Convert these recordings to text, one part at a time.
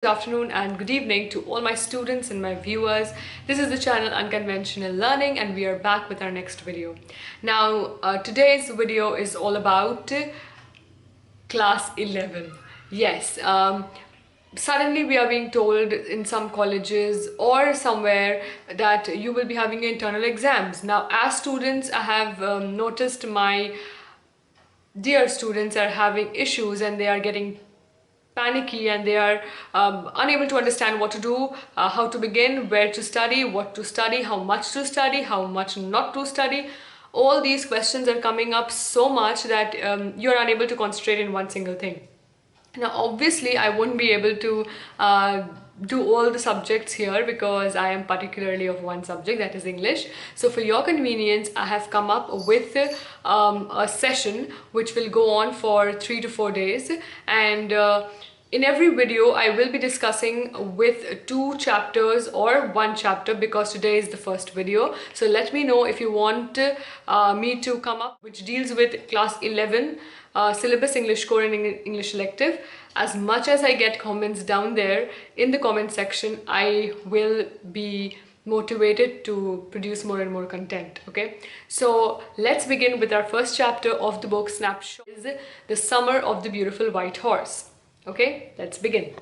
Good afternoon and good evening to all my students and my viewers. This is the channel Unconventional Learning and we are back with our next video. Now today's video is all about class 11. Yes, suddenly we are being told in some colleges or somewhere that you will be having internal exams. Now as students I have noticed my dear students are having issues and they are getting panicky and they are unable to understand what to do, how to begin, where to study, what to study, how much not to study. All these questions are coming up so much that you're unable to concentrate in one single thing. Now obviously I won't be able to do all the subjects here because I am particularly of one subject, that is English. So for your convenience I have come up with a session which will go on for 3 to 4 days, and in every video I will be discussing with 2 chapters or 1 chapter because today is the first video. So let me know if you want me to come up which deals with class 11 syllabus, English core and English elective. As much as I get comments down there in the comment section, I will be motivated to produce more and more content. Okay, so let's begin with our first chapter of the book Snapshot, is the Summer of the Beautiful White Horse. Okay, let's begin.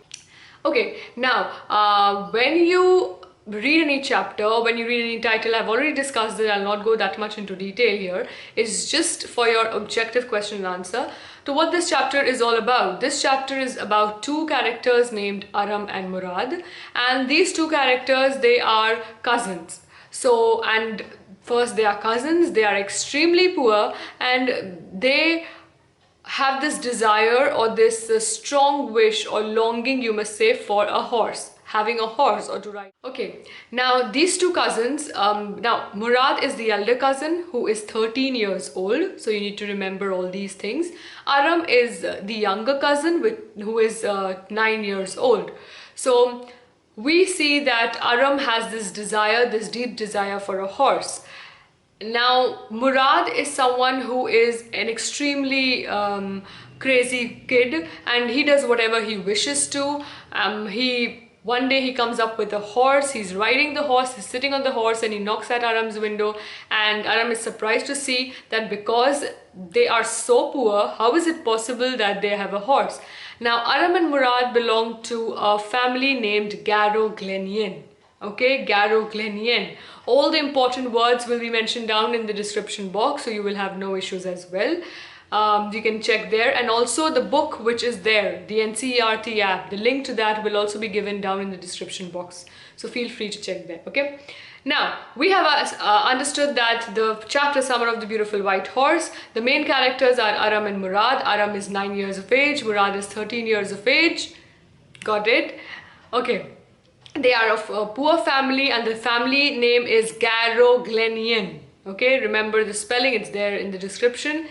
Okay, now when you read any chapter, when you read any title, I've already discussed it, I'll not go that much into detail here. It's just for your objective question and answer to what this chapter is all about. This chapter is about 2 characters named Aram and Mourad, and these 2 characters, they are cousins. So, and first they are cousins, they are extremely poor, and they have this desire or this strong wish or longing, you must say, for a horse, having a horse or to ride. Okay, now these 2 cousins, now Mourad is the elder cousin who is 13 years old, so you need to remember all these things. Aram is the younger cousin who is 9 years old. So we see that Aram has this desire, this deep desire for a horse. Now Mourad is someone who is an extremely crazy kid and he does whatever he wishes to. One day he comes up with a horse, he's riding the horse, he's sitting on the horse, and he knocks at Aram's window, and Aram is surprised to see that because they are so poor, how is it possible that they have a horse? Now Aram and Mourad belong to a family named Garoghlanian. Okay, Garoghlanian. All the important words will be mentioned down in the description box, so you will have no issues as well. You can check there, and also the book which is there, the NCERT app, the link to that will also be given down in the description box, so feel free to check there. Okay, now we have understood that the chapter Summer of the Beautiful White Horse, the main characters are Aram and Mourad. Aram is 9 years of age, Mourad is 13 years of age. Got it? Okay, they are of a poor family and the family name is Garoghlanian. Okay, remember the spelling, it's there in the description.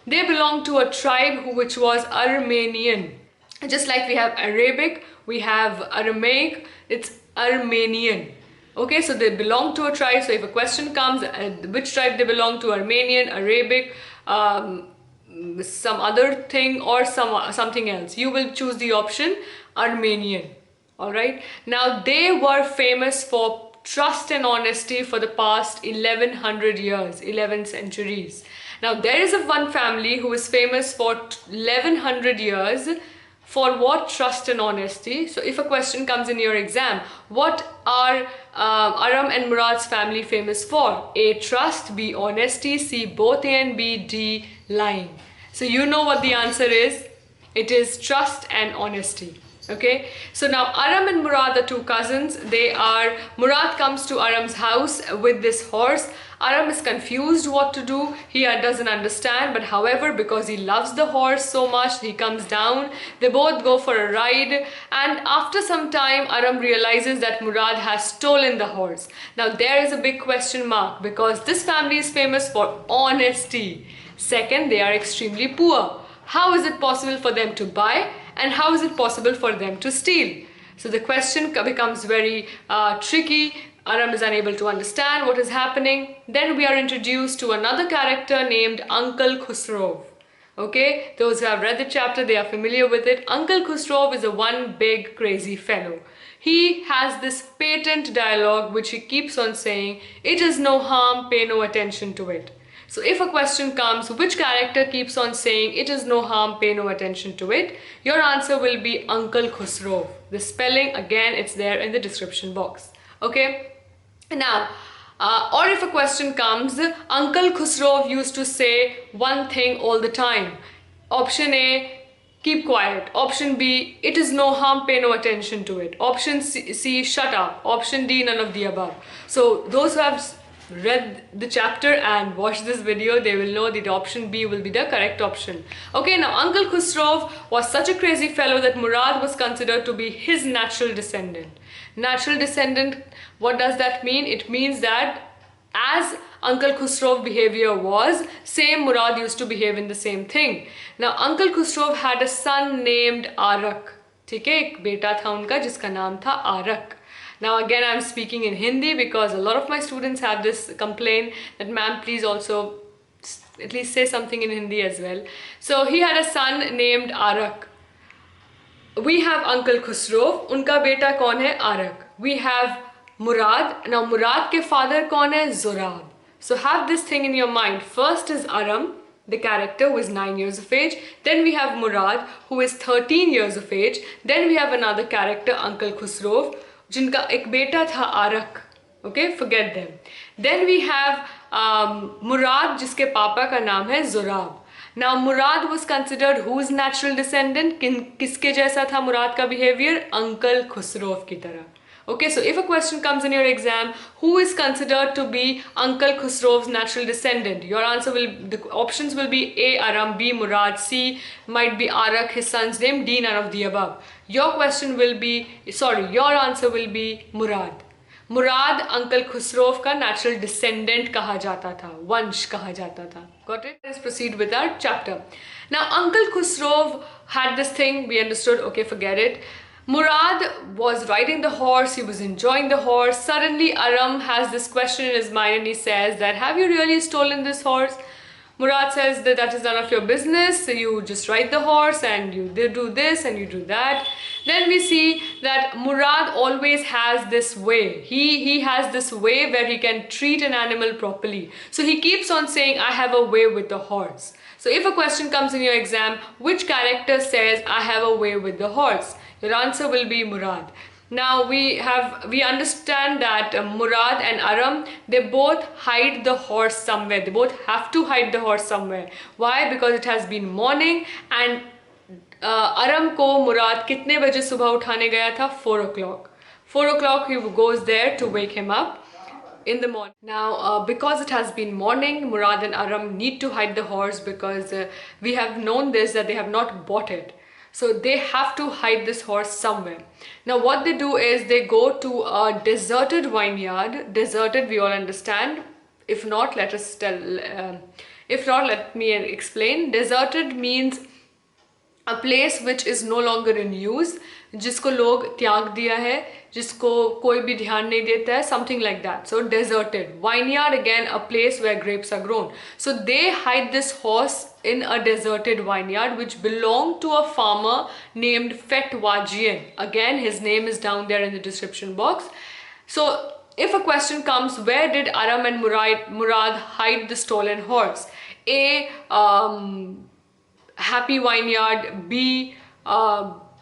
They belong to a tribe which was Armenian. Just like we have Arabic, we have Aramaic, it's Armenian. Okay, so they belong to a tribe. So if a question comes, which tribe they belong to, Armenian, Arabic, some other thing or something else, you will choose the option Armenian. Alright, now they were famous for trust and honesty for the past 1100 years, 11 centuries. Now there is one family who is famous for 1100 years for what? Trust and honesty. So if a question comes in your exam, what are Aram and Mourad's family famous for? A, trust, B, honesty, C, both A and B, D, lying. So you know what the answer is. It is trust and honesty. Okay, so now Aram and Mourad are 2 cousins. Mourad comes to Aram's house with this horse. Aram is confused what to do. He doesn't understand, but however, because he loves the horse so much, he comes down. They both go for a ride, and after some time Aram realizes that Mourad has stolen the horse. Now there is a big question mark because this family is famous for honesty. Second, they are extremely poor. How is it possible for them to buy? And how is it possible for them to steal? So the question becomes very tricky. Aram is unable to understand what is happening. Then we are introduced to another character named Uncle Khosrove. Okay, those who have read the chapter, they are familiar with it. Uncle Khosrove is a one big crazy fellow. He has this patent dialogue which he keeps on saying, "It is no harm, pay no attention to it." So if a question comes, which character keeps on saying, "It is no harm, pay no attention to it," your answer will be Uncle Khosrove. The spelling, again, it's there in the description box. Okay, now, or if a question comes, Uncle Khosrove used to say one thing all the time. Option A, keep quiet. Option B, it is no harm, pay no attention to it. Option C, shut up. Option D, none of the above. So those who have read the chapter and watched this video, they will know that option B will be the correct option. Okay, now Uncle Khosrove was such a crazy fellow that Mourad was considered to be his natural descendant. Natural descendant, what does that mean? It means that as Uncle Khosrove behavior was, same Mourad used to behave in the same thing. Now Uncle Khosrove had a son named Arak. ठीक है, एक बेटा था उनका जिसका नाम था आरक. Now again I'm speaking in Hindi because a lot of my students have this complaint that ma'am please also at least say something in Hindi as well. So he had a son named Arak. We have Uncle Khosrove, unka beta kaun hai? Arak. We have Mourad. Now Mourad ke father kaun hai? Zorab. So have this thing in your mind. First is Aram, the character who is 9 years of age. Then we have Mourad who is 13 years of age. Then we have another character, Uncle Khosrove, जिनका एक बेटा था आरक. Okay, forget them. Then we have Mourad, जिसके पापा का नाम है Zorab. Now Mourad was considered whose natural descendant? किसके जैसा था Mourad का behavior? Uncle Khosrove की तरह. Okay, so if a question comes in your exam, who is considered to be Uncle Khosrove's natural descendant? Your answer will, the options will be A, Aram, B, Mourad, C, might be Arak, his son's name, D, none of the above. Your question will be, your answer will be Mourad. Mourad Uncle Khosrove का natural descendant कहा जाता था, वंश कहा जाता था. Got it? Let's proceed with our chapter. Now Uncle Khosrove had this thing, we understood, okay, forget it. Mourad was riding the horse, he was enjoying the horse. Suddenly Aram has this question in his mind and he says that, have you really stolen this horse? Mourad says that that is none of your business, you just ride the horse and you do this and you do that. Then we see that Mourad always has this way. He has this way where he can treat an animal properly. So he keeps on saying, I have a way with the horse. So if a question comes in your exam, which character says, I have a way with the horse? Your answer will be Mourad. Now we understand that Mourad and Aram, they both hide the horse somewhere. They both have to hide the horse somewhere. Why? Because it has been morning and Aram को Mourad कितने बजे सुबह उठाने गया था? 4 o'clock. 4 o'clock he goes there to wake him up in the morning. Now because it has been morning, Mourad and Aram need to hide the horse because we have known this that they have not bought it. So they have to hide this horse somewhere. Now what they do is they go to a deserted vineyard. Deserted, we all understand. If not, let us tell. If not, let me explain. Deserted means a place which is no longer in use, जिसको लोग त्याग दिया है, जिसको कोई भी ध्यान नहीं देता है, something like that. So deserted. Vineyard, again, a place where grapes are grown. So they hide this horse in a deserted vineyard which belonged to a farmer named Fetvajian. Again, his name is down there in the description box. So if a question comes, where did Aram and Mourad hide the stolen horse? A, happy vineyard, B,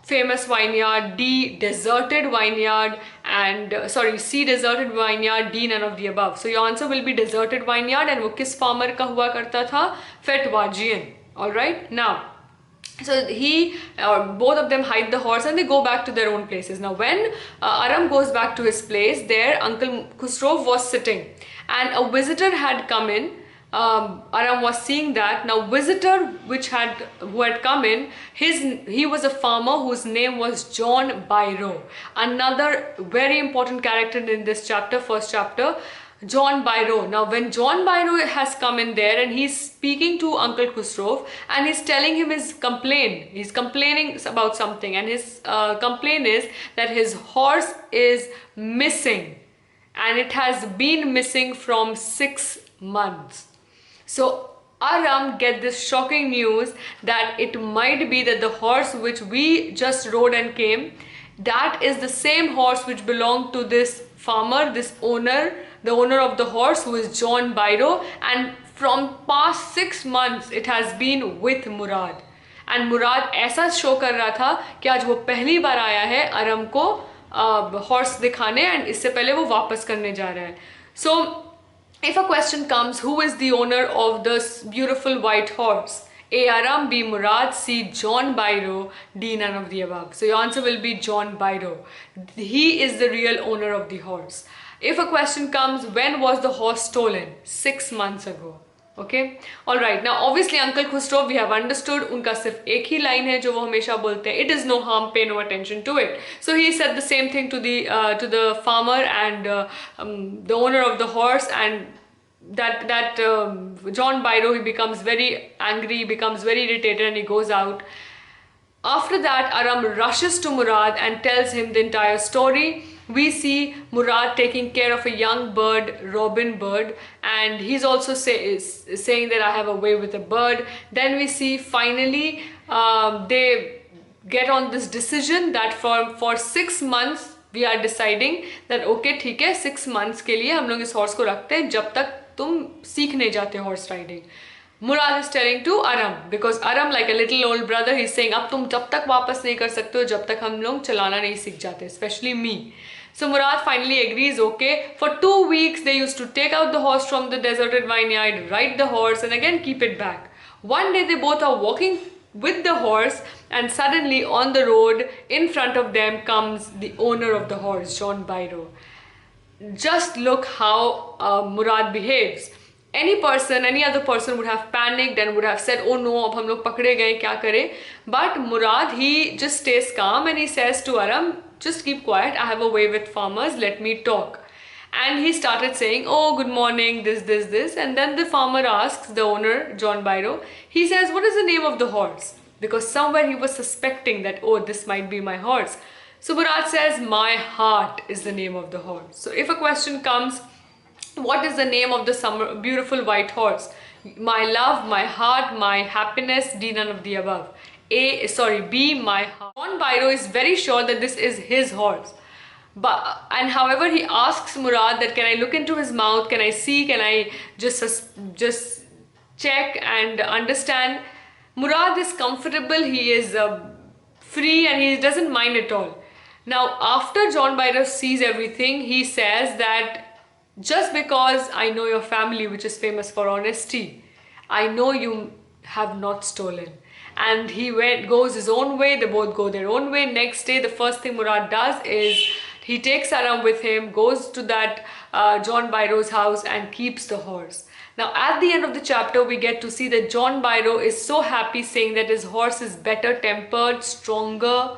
famous vineyard, D, deserted vineyard, and C, deserted vineyard, D, none of the above. So your answer will be deserted vineyard, and वो किस farmer का हुआ करता था? Fetvajian. All right. Now, so both of them hide the horse and they go back to their own places. Now when Aram goes back to his place, there Uncle Khosrove was sitting and a visitor had come in. Aram was seeing that. Now visitor who had come in, he was a farmer whose name was Byro. Another very important character in this chapter, first chapter, Byro. Now when Byro has come in there and he's speaking to Uncle Khosrove and he's telling him his complaint. He's complaining about something and his complaint is that his horse is missing and it has been missing from 6 months. So Aram get this shocking news that it might be that the horse which we just rode and came, that is the same horse which belonged to this farmer, this owner, the owner of the horse, who is John Byro, and from past 6 months it has been with Mourad. And Mourad ऐसा show कर रहा था कि आज वो पहली बार आया है अरम को हॉर्स दिखाने, एंड इससे पहले वो वापस करने जा रहा है. So if a question comes, who is the owner of this beautiful white horse? A. Aram, B. Mourad, C. John Byro, D. None of the above. So your answer will be John Byro. He is the real owner of the horse. If a question comes, when was the horse stolen? 6 months ago. Okay, alright. Now obviously Uncle Khosrove, we have understood, उनका सिर्फ एक ही line है जो वो हमेशा बोलते हैं. It is no harm, pay no attention to it. So he said the same thing to the farmer and the owner of the horse, and that John Byro, he becomes very angry, he becomes very irritated, and he goes out. After that, Aram rushes to Mourad and tells him the entire story. We see Mourad taking care of a young bird, robin bird, and he's also saying that I have a way with a bird. Then we see finally they get on this decision that for 6 months we are deciding that okay, ठीक है, 6 months के लिए हम लोग इस horse को रखते हैं जब तक तुम सीखने जाते हो horse riding. Mourad is telling to Aram, because Aram, like a little old brother, he's saying अब तुम जब तक वापस नहीं कर सकते हो जब तक हम लोग चलाना नहीं सीख जाते, especially me. So Mourad finally agrees, okay. For 2 weeks they used to take out the horse from the deserted vineyard, ride the horse, and again keep it back. One day they both are walking with the horse, and suddenly on the road in front of them comes the owner of the horse, John Byro. Just look how Mourad behaves. Any other person would have panicked and would have said, oh no, ab hum log pakde gaye, kya kare? But Mourad, he just stays calm and he says to Aram, just keep quiet, I have a way with farmers, let me talk. And he started saying, oh, good morning, this. And then the farmer asks the owner, John Byro, he says, what is the name of the horse? Because somewhere he was suspecting that, oh, this might be my horse. So Mourad says, my heart is the name of the horse. So if a question comes, what is the name of the beautiful white horse? My love, my heart, my happiness, D, none of the above. B, my heart. John Byro is very sure that this is his horse. And however, he asks Mourad that can I look into his mouth, can I see, can I just check and understand. Mourad is comfortable, he is free, and he doesn't mind at all. Now after John Byro sees everything, he says that just because I know your family, which is famous for honesty, I know you have not stolen. And he goes his own way, they both go their own way. Next day, the first thing Mourad does is he takes Aram with him, goes to that John Byro's house and keeps the horse. Now at the end of the chapter, we get to see that John Byro is so happy, saying that his horse is better tempered, stronger.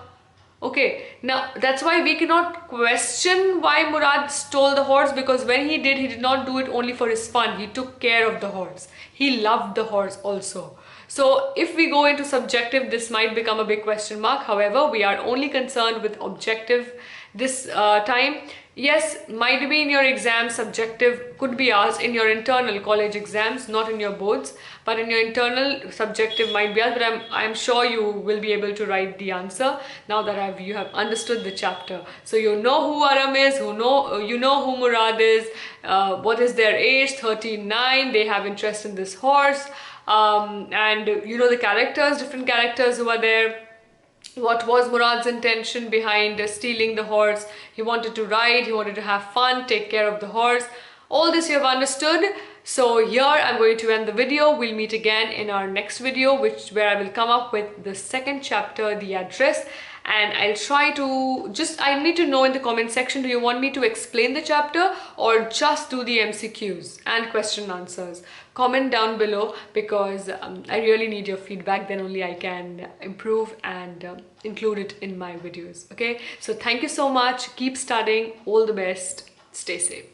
Okay, now that's why we cannot question why Mourad stole the horse, because when he did not do it only for his fun. He took care of the horse. He loved the horse also. So if we go into subjective, this might become a big question mark. However, we are only concerned with objective this time. Yes, might be in your exam, subjective could be asked in your internal college exams, not in your boards, but in your internal, subjective might be asked. But I'm sure you will be able to write the answer now that you have understood the chapter. So you know who Aram is, you know who Mourad is, what is their age, 39, they have interest in this horse, and you know the characters, different characters who are there. What was Mourad's intention behind stealing the horse? He wanted to ride, he wanted to have fun, take care of the horse. All this you have understood. So here I'm going to end the video. We'll meet again in our next video, where I will come up with the second chapter, the address. And I'll try to I need to know in the comment section, do you want me to explain the chapter or just do the MCQs and question answers? Comment down below, because I really need your feedback. Then only I can improve and include it in my videos. Okay, so thank you so much. Keep studying. All the best. Stay safe.